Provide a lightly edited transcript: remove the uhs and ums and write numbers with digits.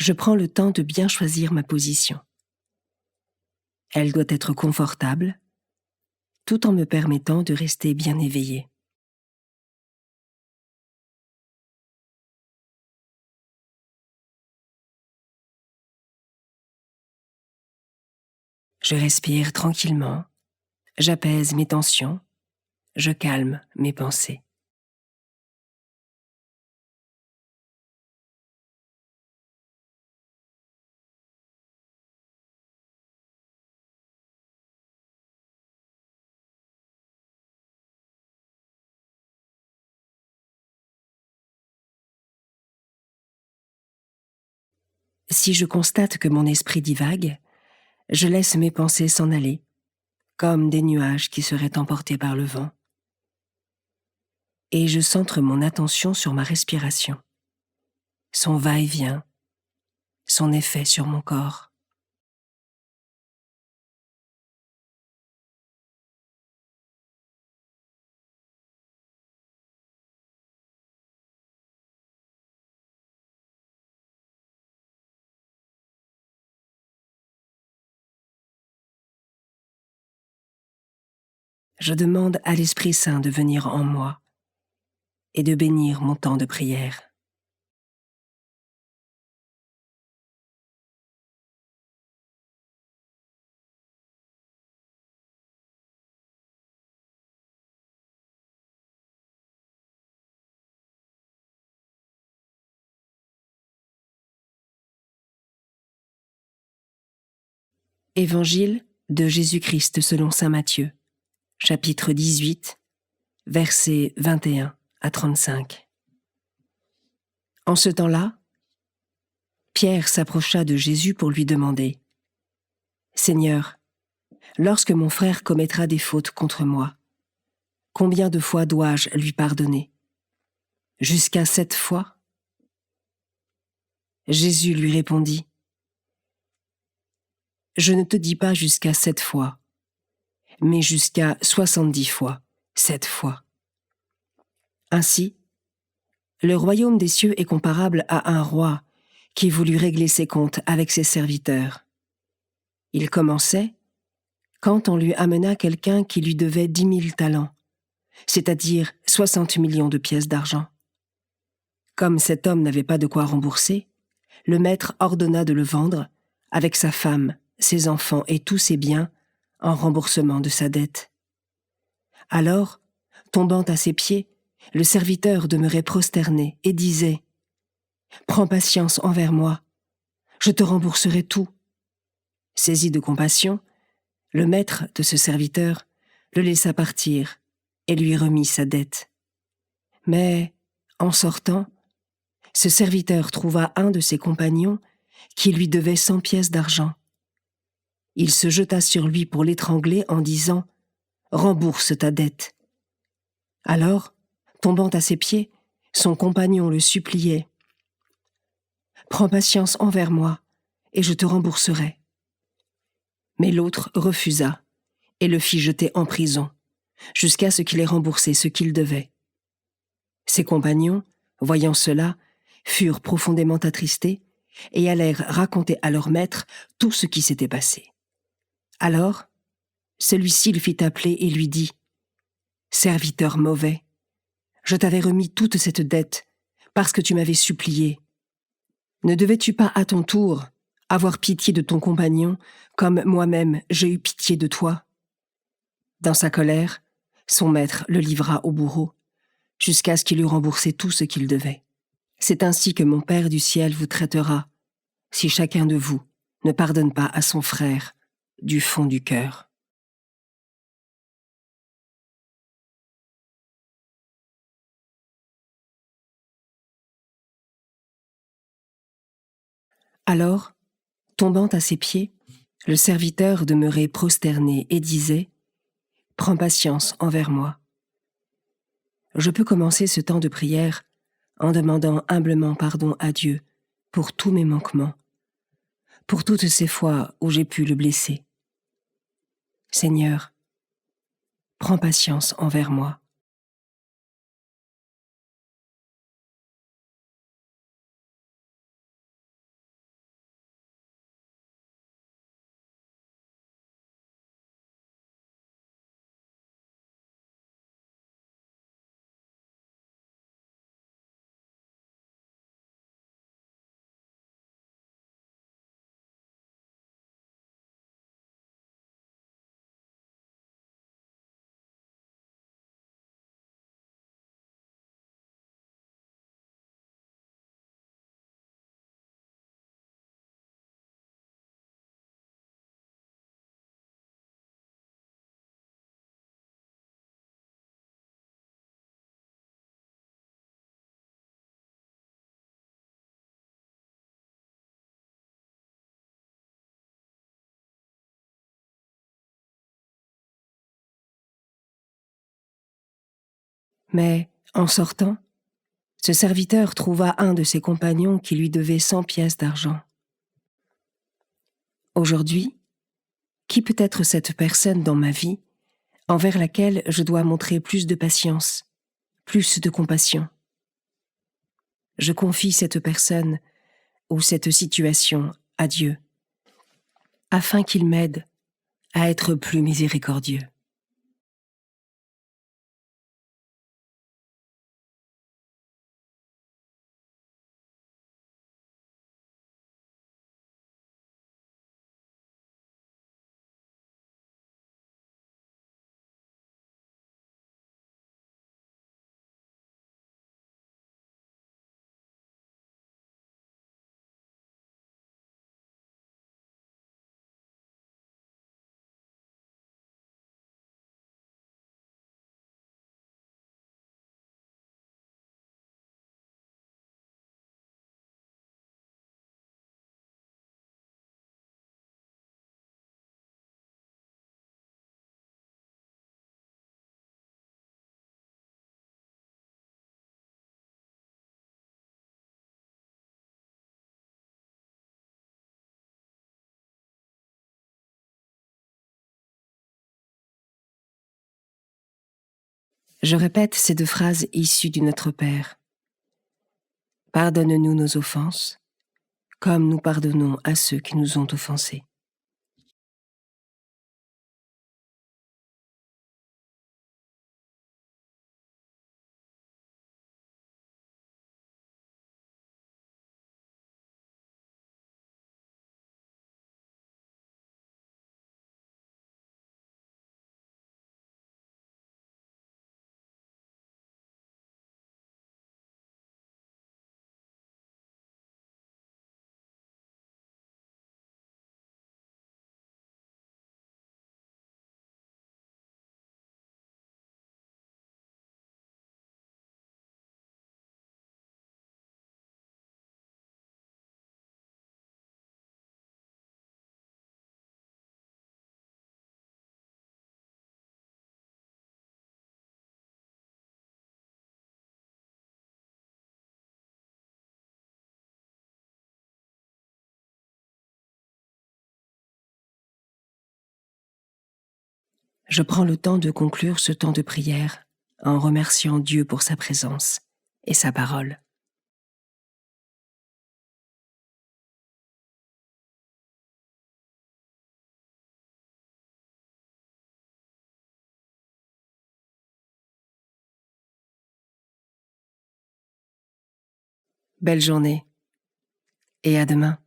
je prends le temps de bien choisir ma position. Elle doit être confortable, tout en me permettant de rester bien éveillée. Je respire tranquillement, j'apaise mes tensions, je calme mes pensées. Si je constate que mon esprit divague, je laisse mes pensées s'en aller, comme des nuages qui seraient emportés par le vent. Et je centre mon attention sur ma respiration, son va-et-vient, son effet sur mon corps. Je demande à l'Esprit Saint de venir en moi et de bénir mon temps de prière. Évangile de Jésus-Christ selon saint Matthieu, chapitre 18, versets 21 à 35. En ce temps-là, Pierre s'approcha de Jésus pour lui demander : « Seigneur, lorsque mon frère commettra des fautes contre moi, combien de fois dois-je lui pardonner ? Jusqu'à 7 fois ? » Jésus lui répondit : « Je ne te dis pas jusqu'à 7 fois, mais jusqu'à 70 fois, 7 fois. » Ainsi, le royaume des cieux est comparable à un roi qui voulut régler ses comptes avec ses serviteurs. Il commençait quand on lui amena quelqu'un qui lui devait 10 000 talents, c'est-à-dire 60 millions de pièces d'argent. Comme cet homme n'avait pas de quoi rembourser, le maître ordonna de le vendre avec sa femme, ses enfants et tous ses biens en remboursement de sa dette. Alors, tombant à ses pieds, le serviteur demeurait prosterné et disait : « Prends patience envers moi, je te rembourserai tout. » Saisi de compassion, le maître de ce serviteur le laissa partir et lui remit sa dette. Mais, en sortant, ce serviteur trouva un de ses compagnons qui lui devait 100 pièces d'argent. Il se jeta sur lui pour l'étrangler en disant : « Rembourse ta dette. » Alors, tombant à ses pieds, son compagnon le suppliait : « Prends patience envers moi, et je te rembourserai. » Mais l'autre refusa et le fit jeter en prison, jusqu'à ce qu'il ait remboursé ce qu'il devait. Ses compagnons, voyant cela, furent profondément attristés et allèrent raconter à leur maître tout ce qui s'était passé. Alors, celui-ci le fit appeler et lui dit : « Serviteur mauvais, je t'avais remis toute cette dette parce que tu m'avais supplié. Ne devais-tu pas à ton tour avoir pitié de ton compagnon comme moi-même j'ai eu pitié de toi ?» Dans sa colère, son maître le livra au bourreau, jusqu'à ce qu'il eût remboursé tout ce qu'il devait. C'est ainsi que mon Père du ciel vous traitera, si chacun de vous ne pardonne pas à son frère du fond du cœur. Alors, tombant à ses pieds, le serviteur demeurait prosterné et disait : « Prends patience envers moi. » Je peux commencer ce temps de prière en demandant humblement pardon à Dieu pour tous mes manquements, pour toutes ces fois où j'ai pu le blesser. Seigneur, prends patience envers moi. Mais, en sortant, ce serviteur trouva un de ses compagnons qui lui devait 100 pièces d'argent. Aujourd'hui, qui peut être cette personne dans ma vie envers laquelle je dois montrer plus de patience, plus de compassion? Je confie cette personne ou cette situation à Dieu, afin qu'il m'aide à être plus miséricordieux. Je répète ces 2 phrases issues du Notre Père. Pardonne-nous nos offenses, comme nous pardonnons à ceux qui nous ont offensés. Je prends le temps de conclure ce temps de prière en remerciant Dieu pour sa présence et sa parole. Belle journée et à demain.